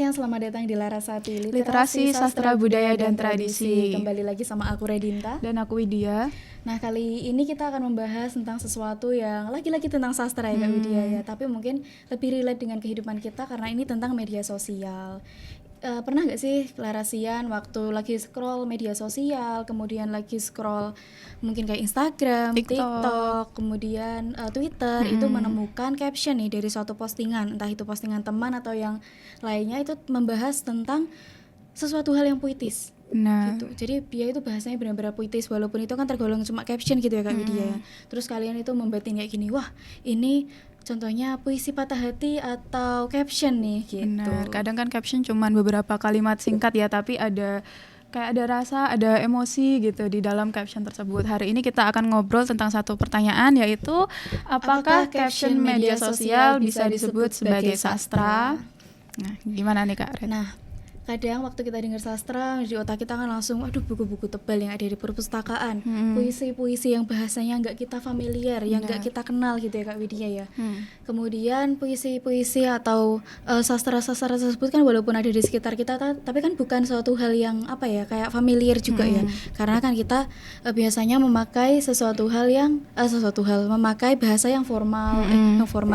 semuanya, selamat datang di Larasati Literasi, Sastra, Budaya, dan Tradisi. Kembali lagi sama aku Redinta. Dan aku Widya. Nah, kali ini kita akan membahas tentang sesuatu yang lagi-lagi tentang sastra ya Kak Widya ya. Tapi mungkin lebih relate dengan kehidupan kita karena ini tentang media sosial. Pernah gak sih Larasian waktu lagi scroll media sosial, kemudian lagi scroll mungkin kayak Instagram, TikTok, kemudian Twitter, itu menemukan caption nih dari suatu postingan, entah itu postingan teman atau yang lainnya, itu membahas tentang sesuatu hal yang puitis. Nah, gitu. Jadi dia itu bahasanya benar-benar puitis, walaupun itu kan tergolong cuma caption gitu ya Kak Widya ya. Terus kalian itu membatin kayak gini, wah ini contohnya puisi patah hati atau caption nih gitu. benar. Kadang kan caption cuman beberapa kalimat singkat ya, tapi ada kayak ada rasa, ada emosi gitu di dalam caption tersebut. Hari ini kita akan ngobrol tentang satu pertanyaan, yaitu apakah caption media sosial bisa disebut sebagai sastra? Nah, gimana nih Kak Red? Nah, kadang waktu kita dengar sastra, di otak kita kan langsung, aduh buku-buku tebal yang ada di perpustakaan, puisi-puisi yang bahasanya nggak kita familiar, yang nggak kita kenal gitu ya Kak Widya ya. Kemudian puisi-puisi atau sastra-sastra tersebut kan walaupun ada di sekitar kita, tapi kan bukan suatu hal yang apa ya, kayak familiar juga ya. Karena kan kita biasanya memakai memakai bahasa yang formal,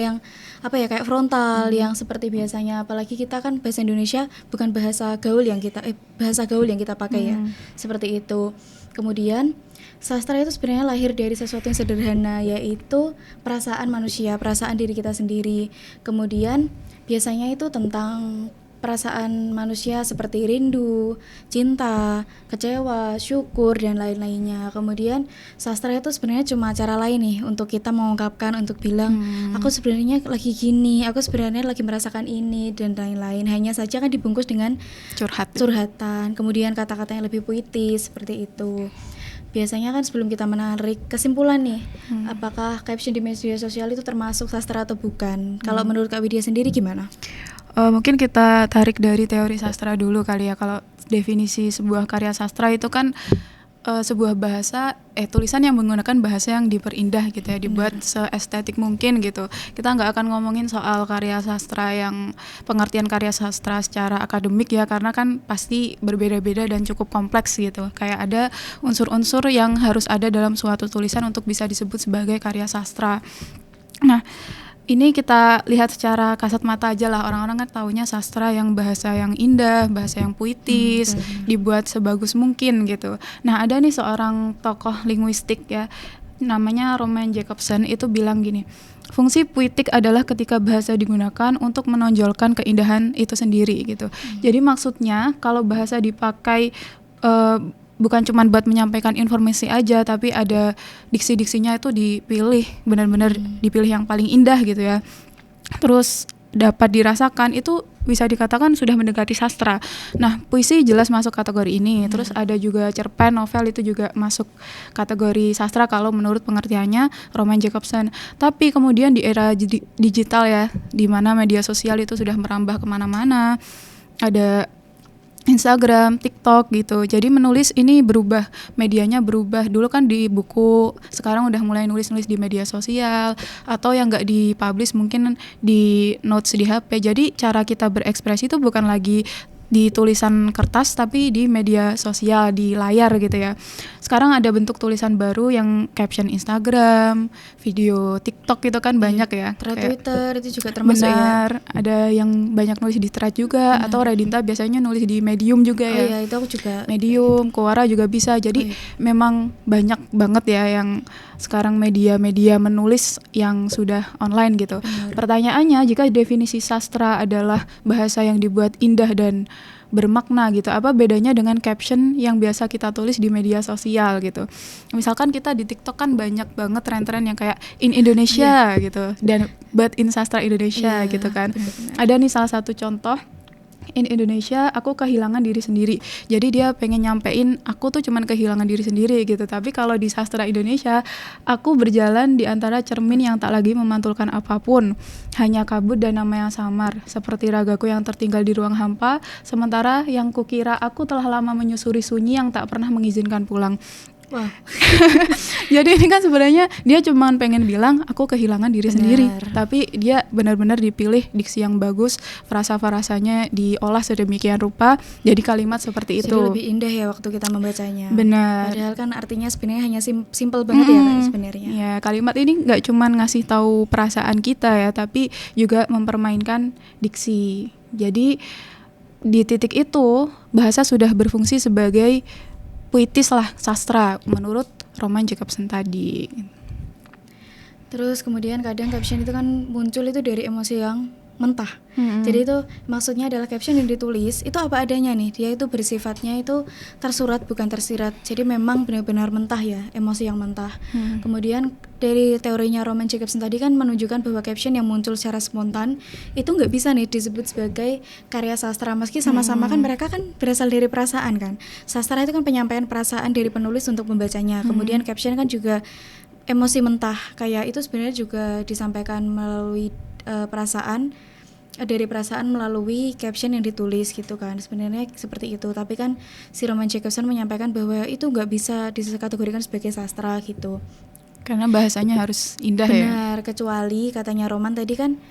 yang apa ya, kayak frontal, yang seperti biasanya. Apalagi kita kan bahasa Indonesia bukan bahasa gaul yang kita pakai ya, seperti itu. Kemudian sastra itu sebenarnya lahir dari sesuatu yang sederhana, yaitu perasaan manusia, perasaan diri kita sendiri. Kemudian biasanya itu tentang perasaan manusia seperti rindu, cinta, kecewa, syukur, dan lain-lainnya. Kemudian sastra itu sebenarnya cuma cara lain nih untuk kita mengungkapkan, untuk bilang aku sebenarnya lagi gini, aku sebenarnya lagi merasakan ini, dan lain-lain. Hanya saja kan dibungkus dengan curhatan, kemudian kata-kata yang lebih puitis seperti itu. Biasanya kan sebelum kita menarik kesimpulan nih, apakah caption di media sosial itu termasuk sastra atau bukan? Kalau menurut Kak Widya sendiri gimana? Mungkin kita tarik dari teori sastra dulu kali ya. Kalau definisi sebuah karya sastra itu kan sebuah tulisan yang menggunakan bahasa yang diperindah gitu ya, dibuat seestetik mungkin gitu. Kita nggak akan ngomongin soal karya sastra yang pengertian karya sastra secara akademik ya, karena kan pasti berbeda-beda dan cukup kompleks gitu. Kayak ada unsur-unsur yang harus ada dalam suatu tulisan untuk bisa disebut sebagai karya sastra. Nah, ini kita lihat secara kasat mata aja lah. Orang-orang kan taunya sastra yang bahasa yang indah, bahasa yang puitis, dibuat sebagus mungkin gitu. Nah, ada nih seorang tokoh linguistik ya, namanya Roman Jakobson, itu bilang gini, fungsi puitik adalah ketika bahasa digunakan untuk menonjolkan keindahan itu sendiri gitu. Jadi maksudnya kalau bahasa dipakai bukan cuma buat menyampaikan informasi aja, tapi ada diksi-diksinya itu dipilih, benar-benar dipilih yang paling indah gitu ya. Terus dapat dirasakan, itu bisa dikatakan sudah mendekati sastra. Nah, puisi jelas masuk kategori ini. Terus ada juga cerpen, novel, itu juga masuk kategori sastra kalau menurut pengertiannya Roman Jakobson. Tapi kemudian di era digital ya, di mana media sosial itu sudah merambah kemana-mana, ada Instagram, TikTok gitu. Jadi menulis ini berubah, medianya berubah. Dulu kan di buku, sekarang udah mulai nulis-nulis di media sosial, atau yang nggak dipublish mungkin di notes di HP. Jadi cara kita berekspresi itu bukan lagi di tulisan kertas, tapi di media sosial, di layar gitu ya. Sekarang ada bentuk tulisan baru yang caption Instagram, video TikTok itu kan banyak ya. Twitter itu juga termasuk ya. Ada yang banyak nulis di thread juga, atau Redinta biasanya nulis di Medium juga ya. Oh iya, itu aku juga. Medium, Quora juga bisa. Jadi memang banyak banget ya yang sekarang media-media menulis yang sudah online gitu. Pertanyaannya, jika definisi sastra adalah bahasa yang dibuat indah dan bermakna gitu, apa bedanya dengan caption yang biasa kita tulis di media sosial gitu? Misalkan kita di TikTok kan banyak banget tren-tren yang kayak in Indonesia gitu, dan but in sastra Indonesia gitu kan. Ada nih salah satu contoh, in Indonesia aku kehilangan diri sendiri. Jadi dia pengen nyampein aku tuh cuman kehilangan diri sendiri gitu. Tapi kalau di sastra Indonesia, aku berjalan di antara cermin yang tak lagi memantulkan apapun, hanya kabut dan nama yang samar, seperti ragaku yang tertinggal di ruang hampa, sementara yang kukira aku telah lama menyusuri sunyi yang tak pernah mengizinkan pulang. Wah. Jadi ini kan sebenarnya dia cuman pengen bilang aku kehilangan diri Benar. sendiri, tapi dia benar-benar dipilih diksi yang bagus, frasa-frasanya diolah sedemikian rupa jadi kalimat seperti Jadi itu. lebih indah ya waktu kita membacanya. Benar. Padahal kan artinya sebenarnya hanya simple banget ya Kak, sebenarnya. Ya, kalimat ini nggak cuman ngasih tahu perasaan kita ya, tapi juga mempermainkan diksi. Jadi di titik itu bahasa sudah berfungsi sebagai puitis lah, sastra menurut Roman Jakobson tadi. Terus kemudian kadang caption itu kan muncul itu dari emosi yang mentah. Jadi itu maksudnya adalah caption yang ditulis itu apa adanya nih. Dia itu bersifatnya itu tersurat bukan tersirat. Jadi memang benar-benar mentah ya, emosi yang mentah. Kemudian dari teorinya Roman Jakobson tadi kan menunjukkan bahwa caption yang muncul secara spontan itu nggak bisa nih disebut sebagai karya sastra, meski sama-sama kan mereka kan berasal dari perasaan kan. Sastra itu kan penyampaian perasaan dari penulis untuk membacanya. Kemudian caption kan juga emosi mentah, kayak itu sebenarnya juga disampaikan melalui perasaan, dari perasaan melalui caption yang ditulis gitu kan, sebenarnya seperti itu. Tapi kan si Roman Jakobson menyampaikan bahwa itu nggak bisa dikategorikan sebagai sastra gitu, Karena bahasanya harus indah ya. benar, kecuali katanya Roman tadi kan,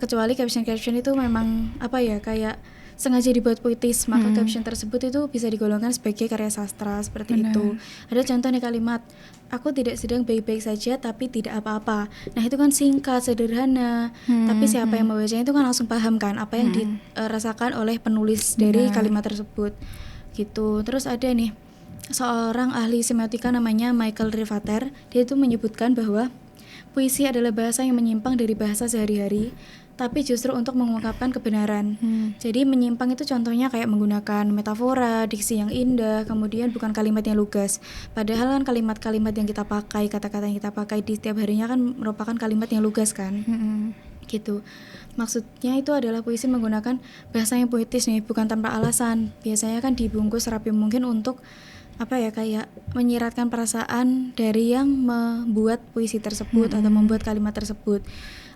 kecuali caption itu memang apa ya, kayak sengaja dibuat puitis, maka caption tersebut itu bisa digolongkan sebagai karya sastra seperti Benar. itu. Ada contoh nih kalimat, aku tidak sedang baik-baik saja tapi tidak apa-apa. Nah itu kan singkat, sederhana, tapi siapa yang membacanya itu kan langsung paham kan apa yang dirasakan oleh penulis dari kalimat tersebut gitu. Terus ada nih seorang ahli semiotika namanya Michael Rivater, dia itu menyebutkan bahwa puisi adalah bahasa yang menyimpang dari bahasa sehari-hari, tapi justru untuk mengungkapkan kebenaran. Jadi menyimpang itu contohnya kayak menggunakan metafora, diksi yang indah, kemudian bukan kalimat yang lugas. Padahal kan kalimat-kalimat yang kita pakai, kata-kata yang kita pakai di setiap harinya kan merupakan kalimat yang lugas kan. Gitu. Maksudnya itu adalah puisi menggunakan bahasa yang puitis nih, bukan tanpa alasan. Biasanya kan dibungkus rapi mungkin untuk apa ya, kayak menyiratkan perasaan dari yang membuat puisi tersebut atau membuat kalimat tersebut.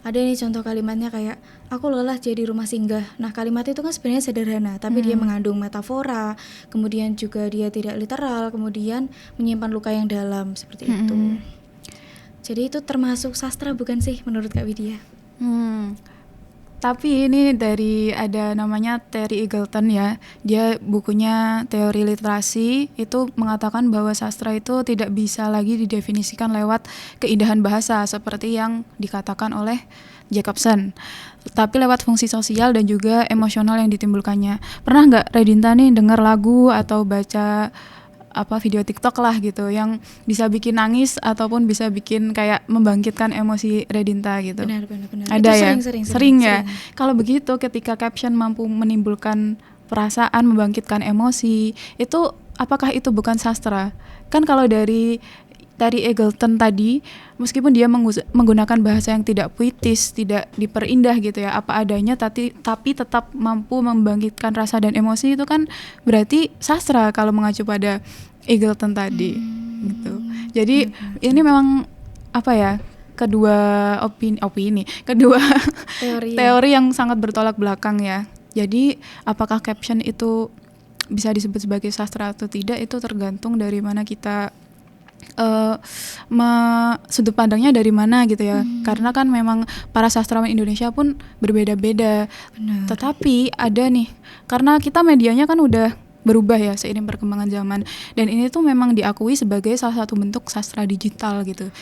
Ada nih contoh kalimatnya kayak aku lelah jadi rumah singgah. Nah kalimat itu kan sebenarnya sederhana, tapi dia mengandung metafora, kemudian juga dia tidak literal, kemudian menyimpan luka yang dalam seperti itu. Jadi itu termasuk sastra bukan sih menurut Kak Widya? Tapi ini dari ada namanya Terry Eagleton ya. Dia bukunya Teori Literasi itu mengatakan bahwa sastra itu tidak bisa lagi didefinisikan lewat keindahan bahasa seperti yang dikatakan oleh Jakobson, tapi lewat fungsi sosial dan juga emosional yang ditimbulkannya. Pernah nggak Redinta nih dengar lagu atau baca video TikTok lah gitu yang bisa bikin nangis ataupun bisa bikin kayak membangkitkan emosi Redinta gitu? Benar. Ada Itu ya? sering Ya. Kalau begitu ketika caption mampu menimbulkan perasaan, membangkitkan emosi, itu apakah itu bukan sastra? Kan kalau dari Eagleton tadi, meskipun dia menggunakan bahasa yang tidak puitis, tidak diperindah gitu ya, apa adanya, tapi tetap mampu membangkitkan rasa dan emosi, itu kan berarti sastra kalau mengacu pada Eagleton tadi gitu. Jadi ini memang apa ya, kedua teori yang sangat bertolak belakang ya. Jadi apakah caption itu bisa disebut sebagai sastra atau tidak, itu tergantung dari mana kita sudut pandangnya dari mana gitu ya. Karena kan memang para sastrawan Indonesia pun berbeda-beda. Benar. Tetapi ada nih, karena kita medianya kan udah berubah ya seiring perkembangan zaman, dan ini tuh memang diakui sebagai salah satu bentuk sastra digital gitu.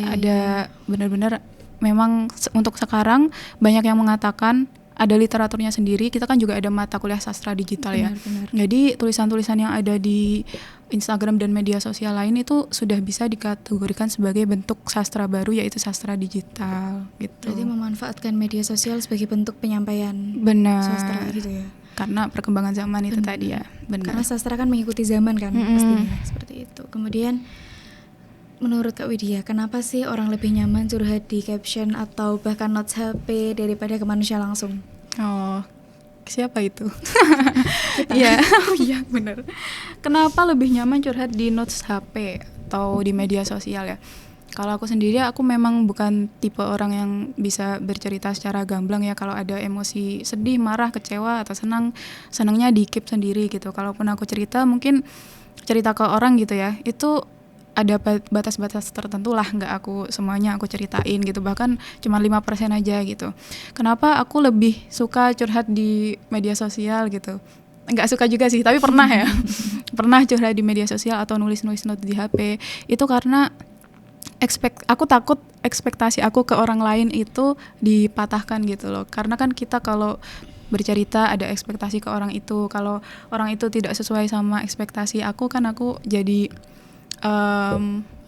Ada benar-benar memang untuk sekarang banyak yang mengatakan ada literaturnya sendiri. Kita kan juga ada mata kuliah sastra digital ya. Jadi tulisan-tulisan yang ada di Instagram dan media sosial lain itu sudah bisa dikategorikan sebagai bentuk sastra baru, yaitu sastra digital gitu. Berarti memanfaatkan media sosial sebagai bentuk penyampaian sastra gitu ya. Karena perkembangan zaman itu tadi ya. Karena sastra kan mengikuti zaman kan pastinya seperti itu. Kemudian menurut Kak Widya, kenapa sih orang lebih nyaman curhat di caption atau bahkan notes HP daripada ke manusia langsung? Oh, siapa itu? Iya, iya benar. Kenapa lebih nyaman curhat di notes HP atau di media sosial ya? Kalau aku sendiri, aku memang bukan tipe orang yang bisa bercerita secara gamblang ya. Kalau ada emosi sedih, marah, kecewa atau senangnya di keep sendiri gitu. Kalaupun aku cerita, mungkin cerita ke orang gitu ya, itu ada batas-batas tertentu lah, nggak aku semuanya aku ceritain gitu, bahkan cuma 5% aja gitu. Kenapa aku lebih suka curhat di media sosial gitu? Nggak suka juga sih, tapi pernah ya pernah curhat di media sosial atau nulis-nulis note di HP, itu karena aku takut ekspektasi aku ke orang lain itu dipatahkan gitu loh. Karena kan kita kalau bercerita ada ekspektasi ke orang itu, kalau orang itu tidak sesuai sama ekspektasi aku, kan aku jadi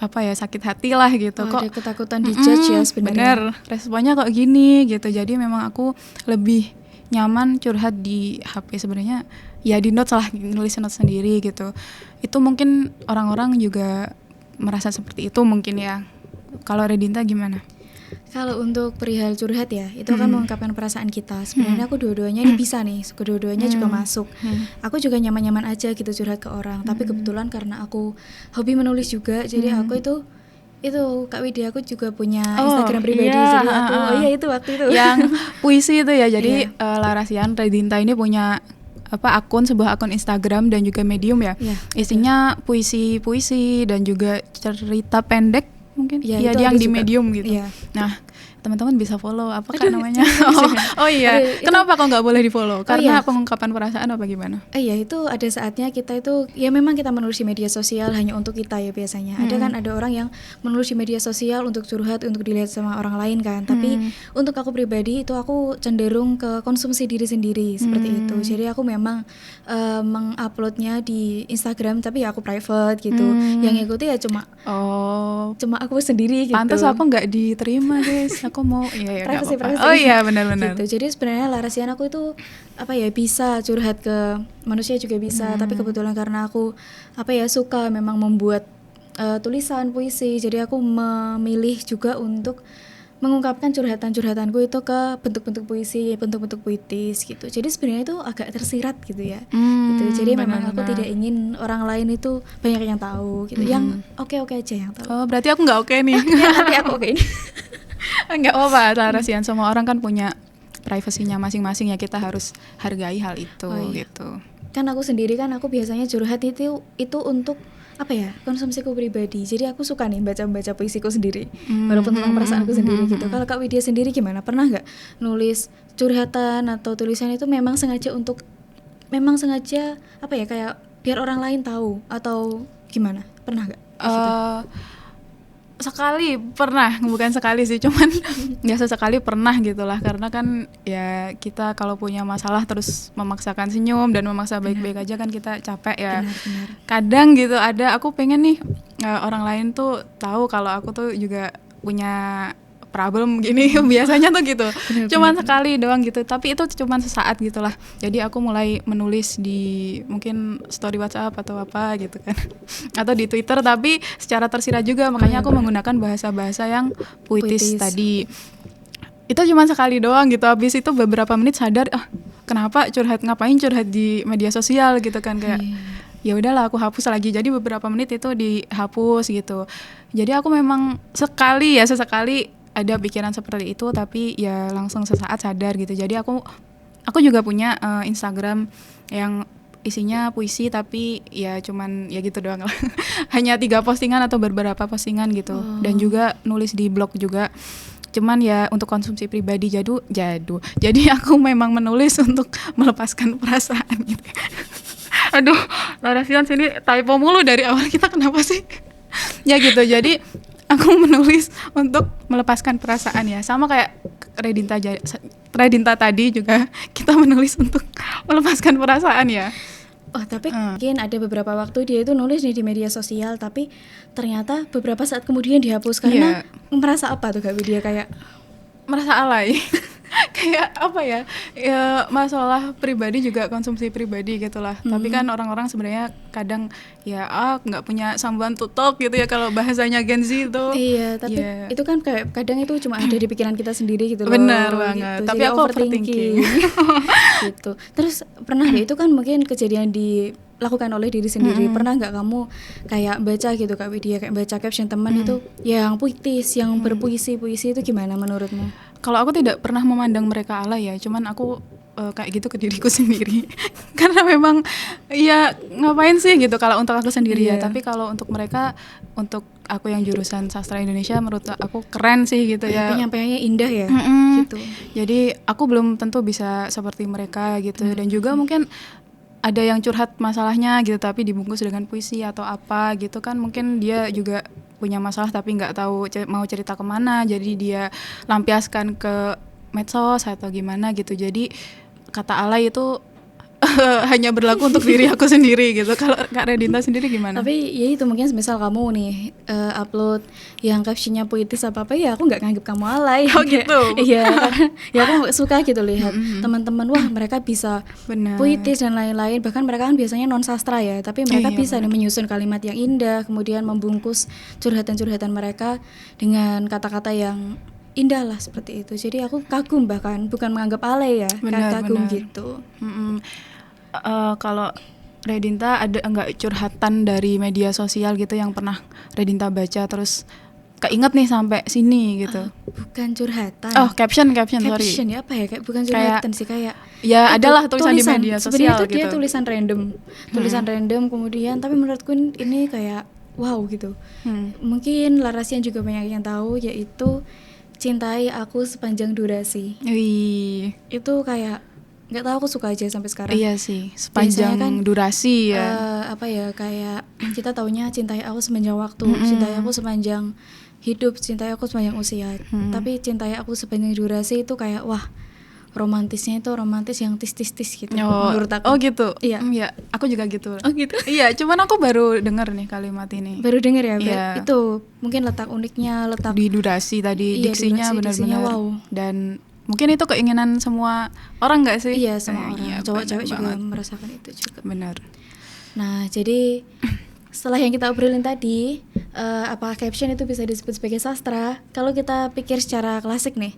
apa ya, sakit hati lah gitu. Kok ada ketakutan dijudge ya sebenarnya. Bener, responnya kok gini gitu. Jadi memang aku lebih nyaman curhat di HP sebenarnya, ya di notes lah, nulis notes sendiri gitu. Itu mungkin orang-orang juga merasa seperti itu mungkin ya. Kalau Redinta gimana? Kalau untuk perihal curhat ya, itu kan mengungkapkan perasaan kita. Sebenarnya aku dua-duanya ini bisa nih, kedua-duanya juga masuk. Aku juga nyaman-nyaman aja gitu curhat ke orang. Tapi kebetulan karena aku hobi menulis juga, jadi aku itu Kak Widya, aku juga punya Instagram pribadi. Iya, jadi aku itu waktu itu yang puisi itu ya. Jadi Larasian Redinta ini punya sebuah akun Instagram dan juga Medium ya. Isinya puisi dan juga cerita pendek mungkin ya, yang di juga. Medium gitu. Nah, teman-teman bisa follow namanya. Iya. Kenapa kok nggak boleh di follow? Karena pengungkapan perasaan apa gimana? Iya, itu ada saatnya kita itu ya memang kita menulis di media sosial hanya untuk kita ya biasanya. Ada orang yang menulis di media sosial untuk curhat, untuk dilihat sama orang lain kan. Tapi untuk aku pribadi itu aku cenderung ke konsumsi diri sendiri seperti itu. Jadi aku memang menguploadnya di Instagram, tapi ya aku private gitu. Yang ngikuti ya cuma aku sendiri gitu. Pantes aku nggak diterima guys. Aku mau privacy. Oh iya, benar-benar. Gitu. Jadi sebenarnya Larasian aku itu bisa curhat ke manusia juga bisa, tapi kebetulan karena aku suka memang membuat tulisan puisi, jadi aku memilih juga untuk mengungkapkan curhatan-curhatanku itu ke bentuk-bentuk puisi, bentuk-bentuk puitis gitu. Jadi sebenarnya itu agak tersirat gitu ya. Gitu. Jadi memang aku tidak ingin orang lain itu banyak yang tahu gitu. Yang oke-oke aja yang tahu. Oh, berarti aku nggak oke nih. Nanti aku oke ini. Enggak apa-apa, Larasian, semua orang kan punya privasinya masing-masing ya, kita harus hargai hal itu gitu. Kan aku sendiri kan aku biasanya curhat itu untuk konsumsiku pribadi. Jadi aku suka nih baca puisiku sendiri, walaupun tentang perasaanku sendiri gitu. Kalau Kak Widya sendiri gimana? Pernah nggak nulis curhatan atau tulisan itu memang sengaja kayak biar orang lain tahu atau gimana? Pernah nggak? Sekali pernah, bukan sekali sih, cuman ya sesekali pernah gitulah, karena kan ya kita kalau punya masalah terus memaksakan senyum dan memaksa baik-baik aja kan kita capek ya. Benar. Kadang gitu aku pengen nih orang lain tuh tahu kalau aku tuh juga punya problem gini. Biasanya tuh gitu. Cuman sekali doang gitu, tapi itu cuman sesaat gitulah. Jadi aku mulai menulis di mungkin story WhatsApp atau apa gitu kan. Atau di Twitter, tapi secara tersirat juga, makanya aku menggunakan bahasa-bahasa yang puitis tadi. Itu cuman sekali doang gitu. Habis itu beberapa menit sadar, kenapa ngapain curhat di media sosial gitu kan, kayak ya udahlah aku hapus lagi. Jadi beberapa menit itu dihapus gitu. Jadi aku memang sesekali ada pikiran seperti itu, tapi ya langsung sesaat sadar gitu. Jadi aku juga punya Instagram yang isinya puisi, tapi ya cuman ya gitu doang lah. Hanya 3 postingan atau beberapa postingan gitu. Dan juga nulis di blog juga. Cuman ya untuk konsumsi pribadi jadu. Jadi aku memang menulis untuk melepaskan perasaan gitu. Aduh, Larasian sini typo mulu dari awal, kita kenapa sih? Ya gitu, jadi aku menulis untuk melepaskan perasaan ya. Sama kayak Redinta tadi juga, kita menulis untuk melepaskan perasaan ya. Tapi mungkin ada beberapa waktu dia itu nulis nih di media sosial, tapi ternyata beberapa saat kemudian dihapus karena merasa apa tuh Kak Widya, kayak merasa alay. Kayak masalah pribadi juga konsumsi pribadi gitulah. Tapi kan orang-orang sebenarnya kadang ya nggak punya sambungan to talk gitu ya, kalau bahasanya Gen Z itu. Iya, tapi itu kan kayak kadang itu cuma ada di pikiran kita sendiri gitu loh. Benar banget. Tapi aku overthinking. Gitu. Terus pernah itu kan mungkin kejadian dilakukan oleh diri sendiri. Pernah nggak kamu kayak baca gitu Kak Widya, kayak baca caption teman itu yang puitis, yang berpuisi itu gimana menurutmu? Kalau aku tidak pernah memandang mereka alay ya, cuman aku kayak gitu ke diriku sendiri. Karena memang ya ngapain sih gitu kalau untuk aku sendiri ya, tapi kalau untuk mereka, untuk aku yang jurusan sastra Indonesia, menurut aku keren sih gitu ya. Penyampaiannya indah ya. Gitu. Jadi aku belum tentu bisa seperti mereka gitu. Dan juga mungkin ada yang curhat masalahnya gitu tapi dibungkus dengan puisi atau apa gitu kan, mungkin dia juga punya masalah tapi nggak tahu mau cerita kemana, jadi dia lampiaskan ke medsos atau gimana gitu. Jadi kata alay itu hanya berlaku untuk diri aku sendiri gitu. Kalau Kak Redinta sendiri gimana? Tapi ya itu mungkin misal kamu nih upload yang captionnya puitis apa ya, aku nggak nganggep kamu alay. Oh gitu. Iya, karena ya aku suka gitu lihat teman-teman, wah mereka bisa puitis dan lain-lain. Bahkan mereka kan biasanya non sastra ya, tapi mereka bisa nih menyusun kalimat yang indah, kemudian membungkus curhatan-curhatan mereka dengan kata-kata yang indah lah seperti itu. Jadi aku kagum, bahkan bukan menganggap alay ya, kagum gitu. Kalau Redinta ada enggak curhatan dari media sosial gitu yang pernah Redinta baca terus keinget nih sampai sini gitu? Bukan curhatan. Oh, caption Caption sorry. ya, apa ya, kayak bukan curhatan sih, kayak ya adalah tulisan di media sebenarnya sosial itu gitu. dia tulisan random kemudian, tapi menurutku ini kayak wow gitu. Mungkin Larasian juga banyak yang tahu, yaitu Cintai Aku Sepanjang Durasi. Wih. Itu kayak nggak tahu, aku suka aja sampai sekarang. Iya sih, sepanjang kan, durasi ya. Apa ya, kayak kita taunya cintai aku sepanjang waktu, cintai aku sepanjang hidup, cintai aku sepanjang usia. Tapi cintai aku sepanjang durasi itu kayak wah, romantisnya itu romantis yang tis-tis-tis gitu menurut aku. Oh gitu. Iya. Ya, aku juga gitu. Oh gitu. Iya, cuman aku baru dengar nih kalimat ini. Baru dengar ya, Iya. Itu mungkin letak uniknya, letak di durasi tadi, diksinya benar-benar. Wow. Dan mungkin itu keinginan semua orang nggak sih? Iya, semua orang. Cowok-cewek juga merasakan itu juga. Benar. Nah, jadi setelah yang kita obrolin tadi, apakah caption itu bisa disebut sebagai sastra? Kalau kita pikir secara klasik nih,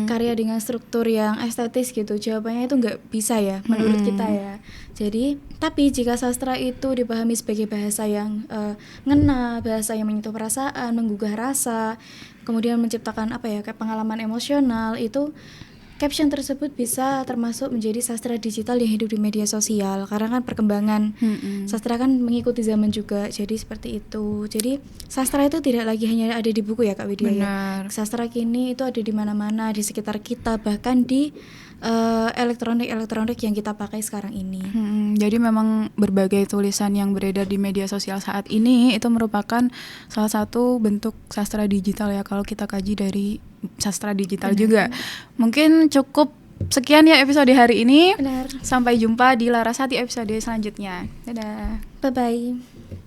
karya dengan struktur yang estetis gitu, jawabannya itu nggak bisa ya, menurut kita ya. Jadi, tapi jika sastra itu dipahami sebagai bahasa yang ngena, bahasa yang menyentuh perasaan, menggugah rasa, kemudian menciptakan apa ya, kayak pengalaman emosional, itu caption tersebut bisa termasuk menjadi sastra digital yang hidup di media sosial, karena kan perkembangan sastra kan mengikuti zaman juga, jadi seperti itu. Jadi sastra itu tidak lagi hanya ada di buku ya Kak Widya ya. Sastra kini itu ada di mana-mana, di sekitar kita, bahkan di elektronik yang kita pakai sekarang ini. Jadi memang berbagai tulisan yang beredar di media sosial saat ini itu merupakan salah satu bentuk sastra digital ya, kalau kita kaji dari sastra digital juga. Mungkin cukup sekian ya episode hari ini. Benar. Sampai jumpa di Larasati episode selanjutnya. Dadah. Bye-bye.